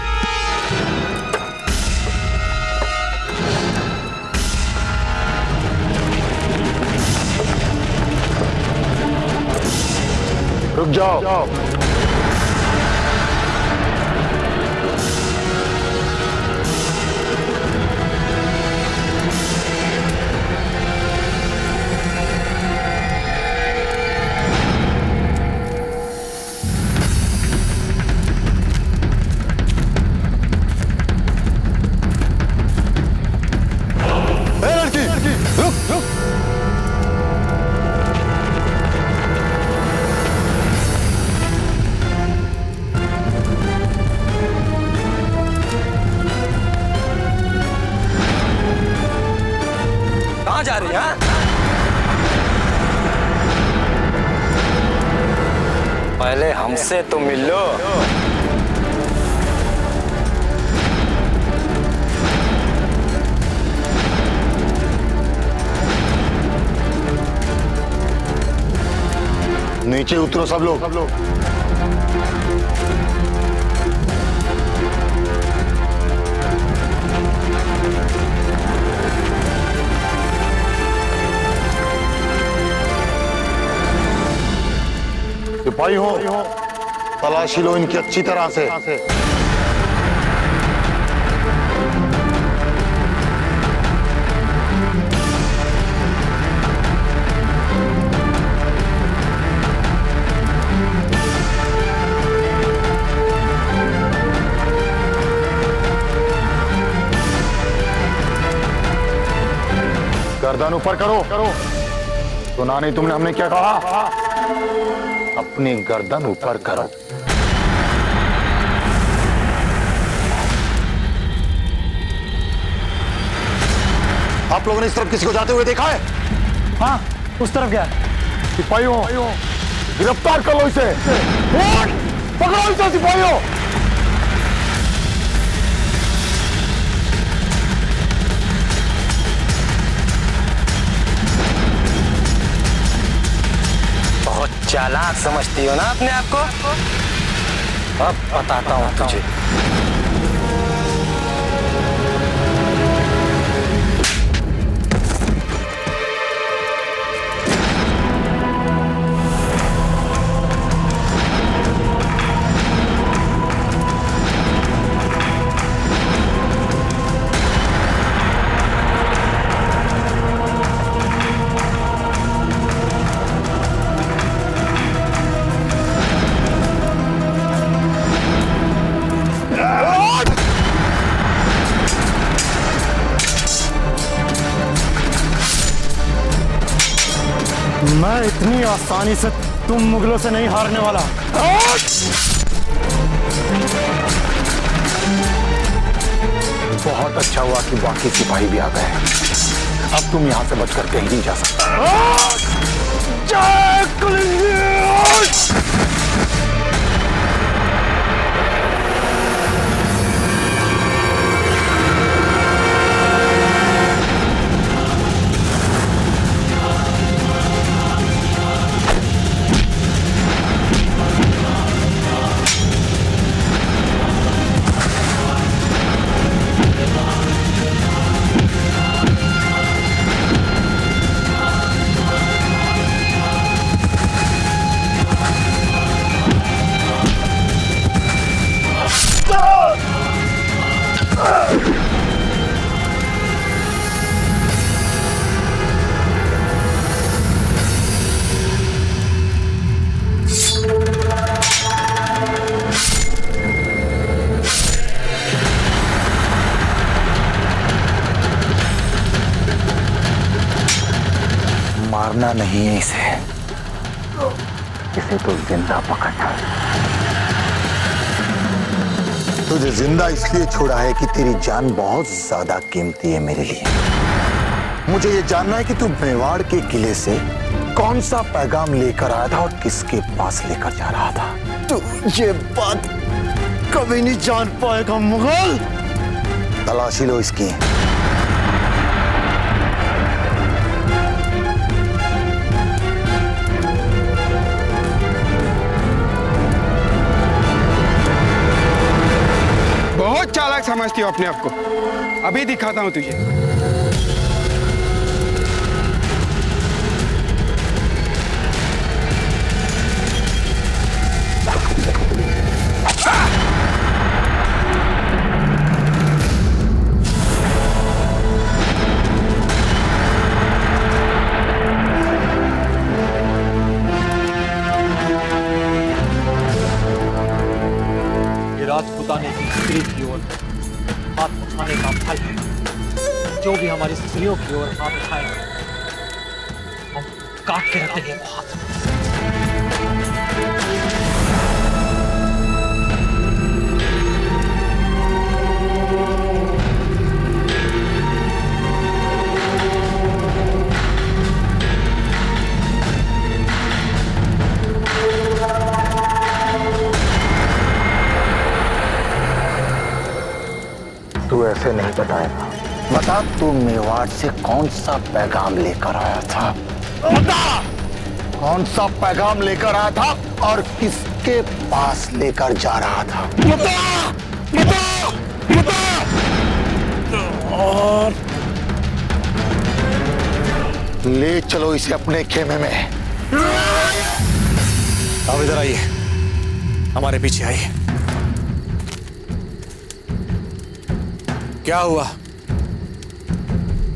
रुक जाओ। जा रही है? पहले हमसे तो मिलो। नीचे उतरो सब लोग। सिपाही हो, तलाशी लो इनकी अच्छी तरह से। गर्दन ऊपर करो। सुना नहीं तुमने हमने क्या कहा? अपनी गर्दन ऊपर करो। आप लोगों ने इस तरफ किसी को जाते हुए देखा है? हाँ, उस तरफ क्या है? सिपाहियों, गिरफ्तार कर लो इसे। पकड़ो इसे सिपाहियों। बहुत चालाक समझती हो ना अपने आप को? अब बताता हूँ तुझे। मैं इतनी आसानी से तुम मुगलों से नहीं हारने वाला। बहुत अच्छा हुआ कि बाकी सिपाही भी आ गए। अब तुम यहां से बचकर कहीं नहीं जा सकते। जय कुलिंदी! मारना नहीं है इसे तो जिंदा पकड़ना। तुझे जिंदा इसलिए छोड़ा है कि तेरी जान बहुत ज्यादा कीमती है मेरे लिए। मुझे ये जानना है कि तू मेवाड़ के किले से कौन सा पैगाम लेकर आया था और किसके पास लेकर जा रहा था। तू ये बात कभी नहीं जान पाएगा मुगल। तलाशी लो इसकी। बहुत चालाक समझती हो अपने आप को। अभी दिखाता हूं तुझे। राजपुताने की स्त्री की ओर हाथ उठाने का फल है। जो भी हमारी स्त्रियों की ओर हाथ उठाएगा हम काट के रख देंगे वो हाथ। तू ऐसे नहीं बताएगा। बता तू मेवाड़ से कौन सा पैगाम लेकर आया था। बता कौन सा पैगाम लेकर आया था और किसके पास लेकर जा रहा था। बता बता बता। और ले चलो इसे अपने खेमे में। अब इधर आइए, हमारे पीछे आइए। क्या हुआ?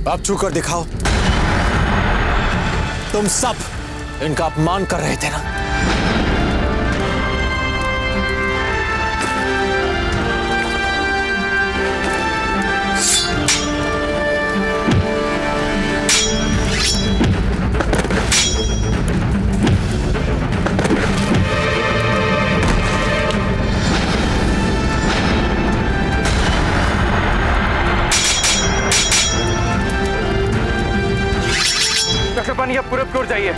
आप छू कर दिखाओ। तुम सब इनका अपमान कर रहे थे ना? शिवानी आप पूरब की ओर जाइए,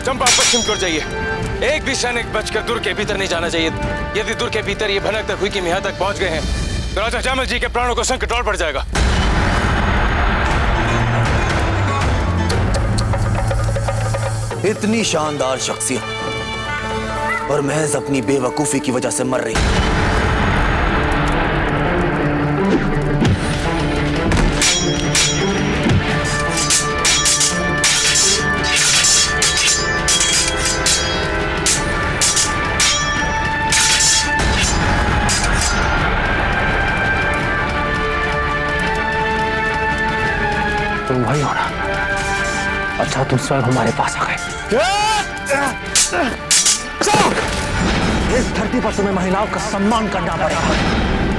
चंपा पश्चिम की ओर जाइए। एक भी सैनिक बचकर दुर्ग के भीतर नहीं जाना चाहिए। यदि दुर्ग के भीतर ये भनक तक हुई कि हम यहाँ तक पहुंच गए हैं तो राजा जामल जी के प्राणों को संकट और बढ़ जाएगा। इतनी शानदार शख्सियत और महज अपनी बेवकूफी की वजह से मर रही। तुम वही हो ना? अच्छा तुम स्वयं हमारे पास आ गए। इस धरती पर तुम्हें महिलाओं का सम्मान करना पड़ेगा।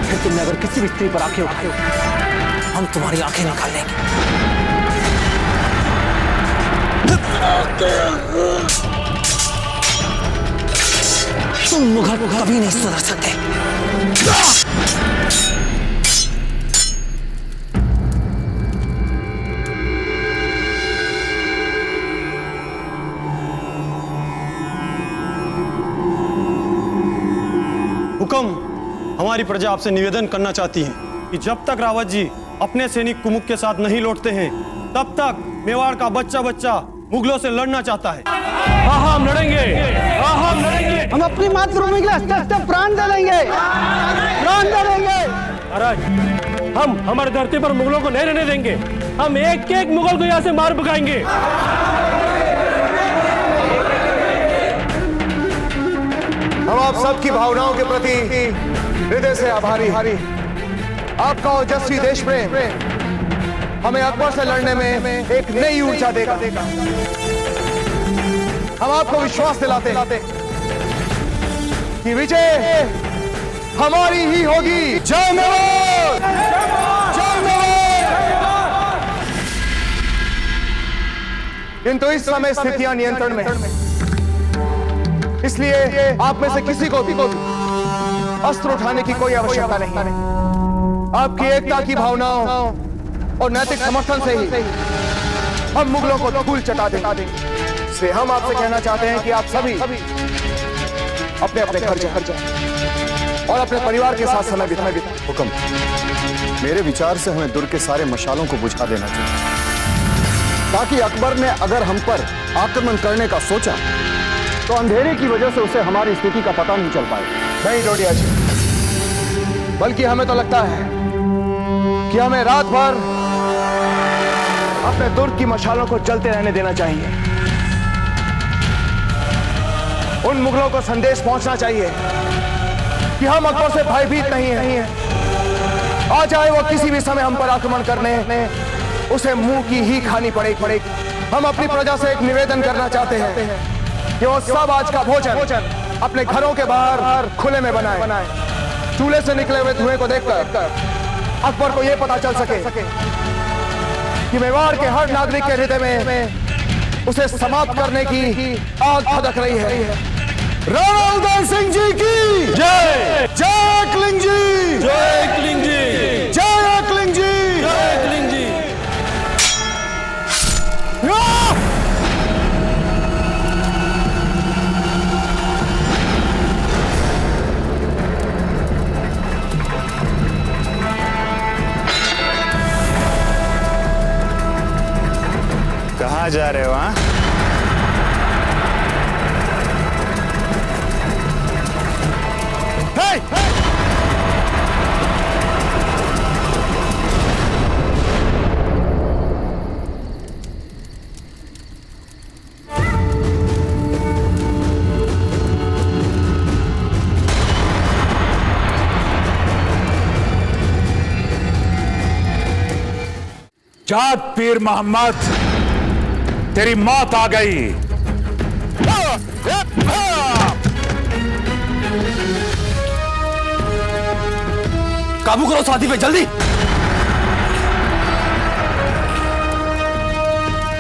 फिर तुमने अगर किसी भी स्त्री पर आंखें उठाई हम तुम्हारी आंखें निकाल लेंगे। तुम मुगल कभी नहीं सुधर सकते। हुक्म, हमारी प्रजा आपसे निवेदन करना चाहती है कि जब तक रावत जी अपने सैनिक कुमुक के साथ नहीं लौटते हैं तब तक मेवाड़ का बच्चा बच्चा मुगलों से लड़ना चाहता है। हाँ हम लड़ेंगे, हाँ हम लड़ेंगे। हम अपनी मातृभूमि के लिए हस्ते प्राण दे देंगे, प्राण दे देंगे। महाराज हम हमारी धरती पर मुगलों को नहीं रहने देंगे। हम एक एक मुगल को यहाँ से मार भगाएंगे। हम आप सबकी भावनाओं के प्रति हृदय से आभारी। आपका ओजस्वी देश प्रेम हमें अकबर से लड़ने में एक नई ऊर्जा देगा। हम आपको विश्वास दिलाते कि विजय हमारी ही होगी। जय मेवाड़! जय मेवाड़! किंतु इस समय स्थितियां नियंत्रण में है, इसलिए आप में से किसी को भी अस्त्र उठाने की कोई आवश्यकता नहीं। आपकी एकता की भावनाओं और नैतिक समर्थन से ही हम मुगलों को धूल चटा देंगे। इसलिए हम आपसे कहना चाहते हैं कि आप सभी अपने अपने घर जाएं और अपने परिवार के साथ समय बिताएं। हुक्म, मेरे विचार से हमें दुर्ग के सारे मशालों को बुझा देना चाहिए, ताकि अकबर ने अगर हम पर आक्रमण करने का सोचा तो अंधेरे की वजह से उसे हमारी स्थिति का पता नहीं चल पाए। नहीं डोडिया जी, बल्कि हमें तो लगता है कि हमें रात भर अपने दुर्ग की मशालों को जलते रहने देना चाहिए। उन मुगलों को संदेश पहुंचना चाहिए कि हम अकबर से भयभीत नहीं हैं। आ जाए वो किसी भी समय हम पर आक्रमण करने, उसे मुंह की ही खानी पड़ेगी। हम अपनी प्रजा से एक निवेदन करना चाहते हैं कि वो सब आज का भोजन अपने घरों के बाहर खुले में बनाए। चूल्हे से निकले हुए धुएं को देखकर अकबर को यह पता चल सके कि मेवाड़ के हर नागरिक के हृदय में उसे समाप्त करने की आग भड़क रही है। राणा उदय सिंह जी की जय। जय एकलिंग जी। जय एकलिंग जी। जय एकलिंग जी। जय एकलिंग जी। कहाँ जा रहे हो? हाँ, जात पीर मोहम्मद, तेरी मौत आ गई। काबू करो साथी पे जल्दी।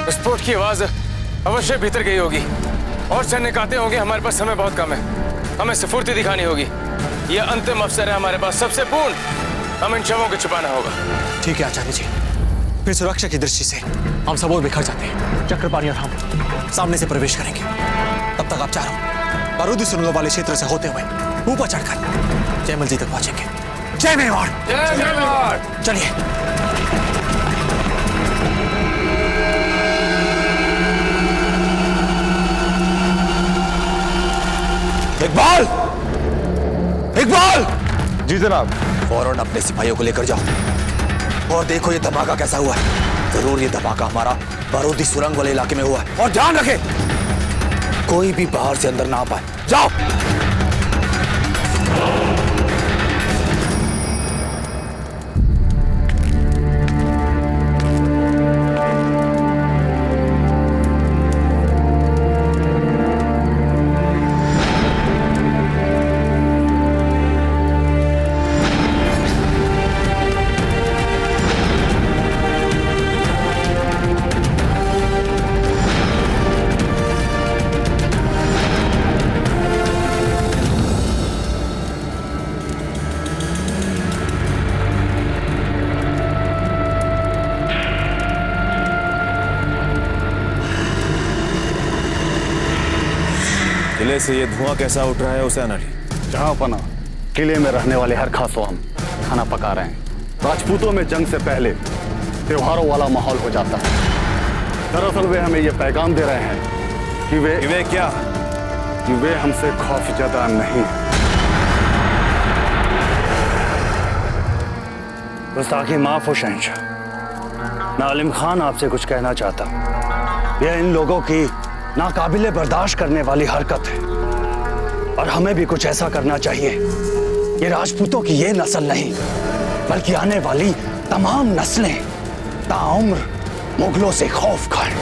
विस्फोट की आवाज अवश्य भीतर गई होगी और सैनिक आते होंगे। हमारे पास समय बहुत कम है, हमें स्फूर्ति दिखानी होगी। यह अंतिम अवसर है हमारे पास सबसे पूर्ण। हम इन शवों को छुपाना होगा। ठीक है आचार्य जी, फिर सुरक्षा की दृष्टि से हम सब और बिखर जाते हैं। चक्रपाणी और हम सामने से प्रवेश करेंगे। तब तक आप चारों बारूदी सुरंगों वाले क्षेत्र से होते हुए ऊपर चढ़कर जयमल जी तक पहुंचेंगे। जय मेवाड़! जय मेवाड़! चलिए। इकबाल! इकबाल! जी जनाब। फौरन अपने सिपाहियों को लेकर जाओ और देखो ये धमाका कैसा हुआ है। जरूर ये धमाका हमारा बारूदी सुरंग वाले इलाके में हुआ है। और ध्यान रखे कोई भी बाहर से अंदर ना आ पाए। जाओ। किले से ये धुआं कैसा उठ रहा है हुसैन अली? जहां पना किले में रहने वाले हर खासों हम खाना पका रहे हैं। राजपूतों में जंग से पहले त्योहारों वाला माहौल हो जाता है। दरअसल वे हमें ये पैगाम दे रहे हैं कि वे क्या? कि वे हमसे खौफजदा नहीं है। गुस्ताखी माफ हो शहंशाह। मैं आलिम खान आपसे कुछ कहना चाहता हूँ। यह इन लोगों की नाकाबिले बर्दाश्त करने वाली हरकत है और हमें भी कुछ ऐसा करना चाहिए। ये राजपूतों की ये नस्ल नहीं बल्कि आने वाली तमाम नस्लें ताउम्र मुगलों से खौफ खाएं।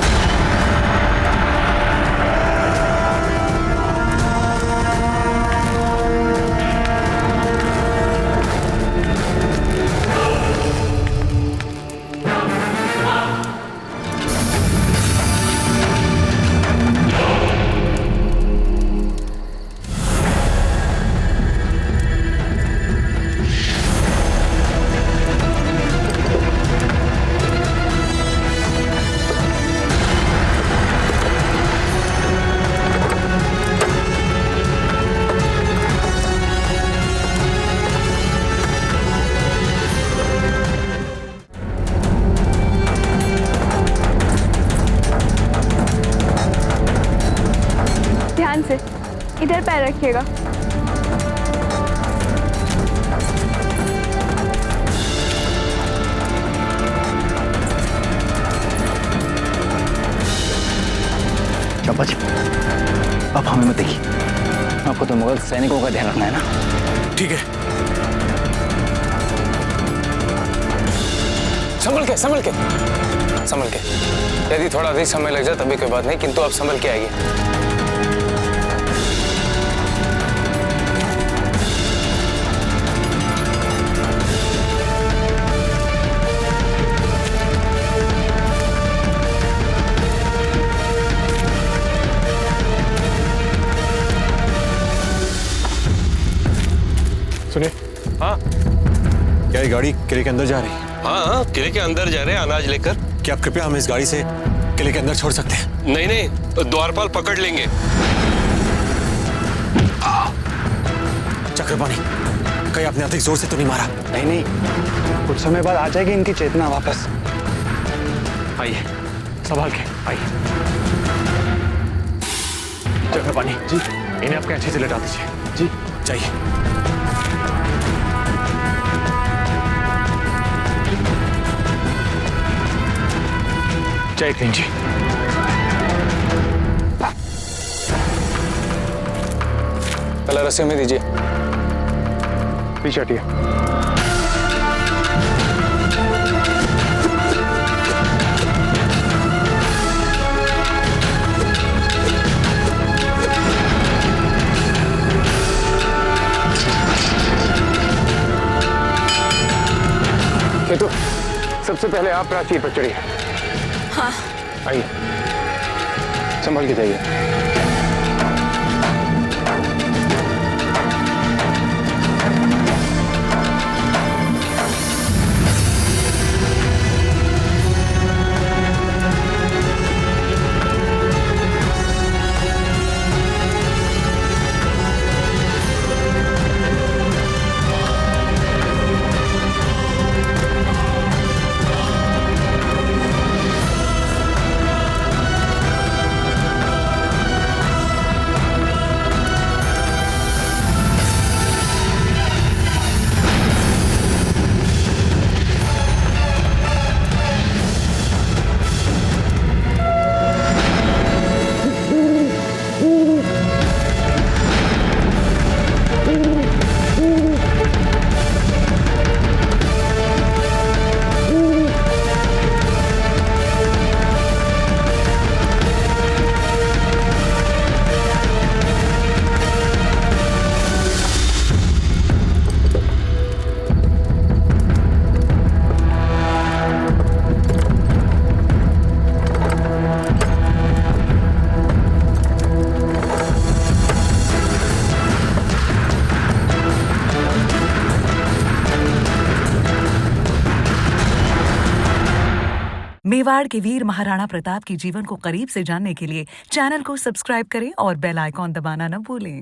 इधर पैर रखिएगा। शाबाश। अब हमें मत देखिए। आपको तो मुगल सैनिकों का ध्यान रखना है ना? ठीक है। संभल के संभल के संभल के। यदि थोड़ा अधिक समय लग जाए तभी कोई बात नहीं, किंतु आप संभल के आइए। सुनिए। हाँ, क्या ये गाड़ी किले के अंदर जा रही है? हाँ, किले के अंदर जा रहे हैं अनाज लेकर। क्या आप कृपया हमें इस गाड़ी से किले के अंदर छोड़ सकते हैं? नहीं नहीं, द्वारपाल पकड़ लेंगे। चक्रपाणी, कहीं आपने अधिक जोर से तो नहीं मारा? नहीं नहीं, कुछ समय बाद आ जाएगी इनकी चेतना वापस। आइए, संभाल के आइए। चक्रपाणी जी, इन्हें आपके अच्छे से लेटा दीजिए। जी चाहिए। जय हिंद जी। पहले रस्सी में दीजिए। पीछे हटिए। केतु, सबसे पहले आप प्राचीर पर चढ़िए। हाँ। आइए, संभल के जाइए। मेवाड़ के वीर महाराणा प्रताप के जीवन को करीब से जानने के लिए चैनल को सब्सक्राइब करें और बेल आइकॉन दबाना न भूलें।